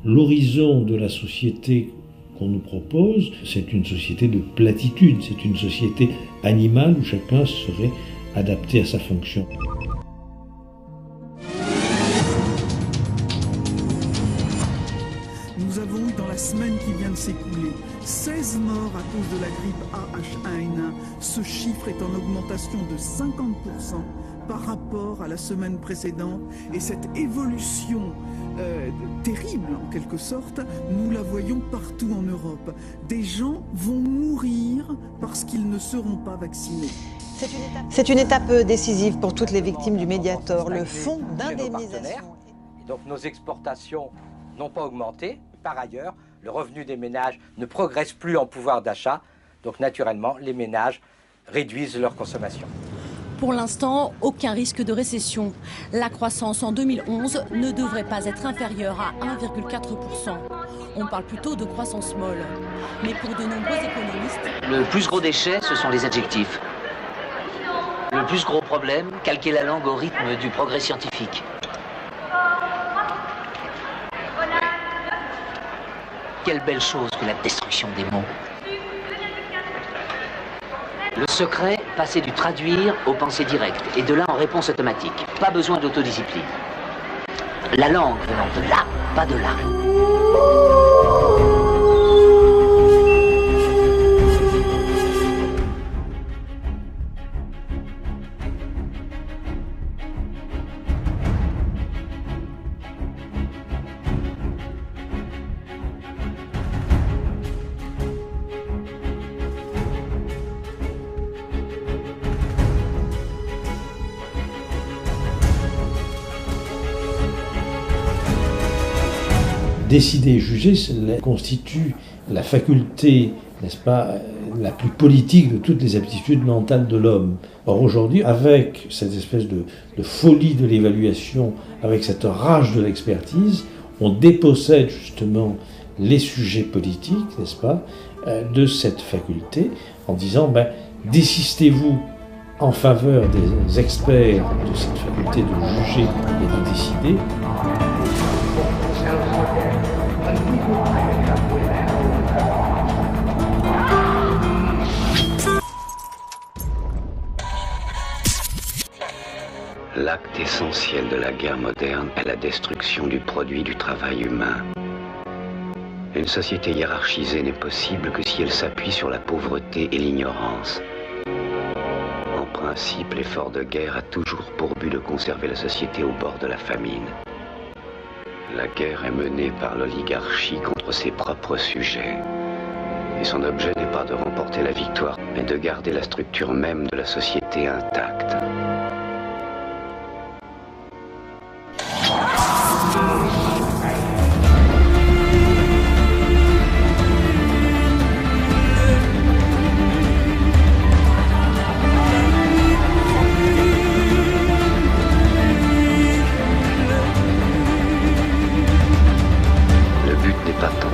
L'horizon de la société qu'on nous propose, c'est une société de platitude, c'est une société animale où chacun serait adapté à sa fonction. Nous avons eu dans la semaine qui vient de s'écouler 16 morts à cause de la grippe AH1N1. Ce chiffre est en augmentation de 50% par rapport à la semaine précédente. Et cette évolution terrible, en quelque sorte, nous la voyons partout en Europe. Des gens vont mourir parce qu'ils ne seront pas vaccinés. C'est une étape décisive pour toutes les victimes du Mediator, le fonds d'indemnisation. Donc nos exportations n'ont pas augmenté. Par ailleurs, le revenu des ménages ne progresse plus en pouvoir d'achat. Donc naturellement, les ménages réduisent leur consommation. Pour l'instant, aucun risque de récession. La croissance en 2011 ne devrait pas être inférieure à 1,4%. On parle plutôt de croissance molle. Mais pour de nombreux économistes... Le plus gros déchet, ce sont les adjectifs. Le plus gros problème, calquer la langue au rythme du progrès scientifique. Quelle belle chose que la destruction des mots. Le secret, passer du traduire au penser direct, et de là en réponse automatique. Pas besoin d'autodiscipline. La langue venant de là, pas de là. Décider et juger, cela constitue la faculté, n'est-ce pas, la plus politique de toutes les aptitudes mentales de l'homme. Or aujourd'hui, avec cette espèce de folie de l'évaluation, avec cette rage de l'expertise, on dépossède justement les sujets politiques, n'est-ce pas, de cette faculté, en disant, désistez-vous en faveur des experts de cette faculté de juger et de décider. L'acte essentiel de la guerre moderne est la destruction du produit du travail humain. Une société hiérarchisée n'est possible que si elle s'appuie sur la pauvreté et l'ignorance. En principe, l'effort de guerre a toujours pour but de conserver la société au bord de la famine. La guerre est menée par l'oligarchie contre ses propres sujets. Et son objet n'est pas de remporter la victoire, mais de garder la structure même de la société intacte.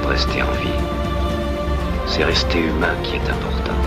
Rester en vie, c'est rester humain qui est important.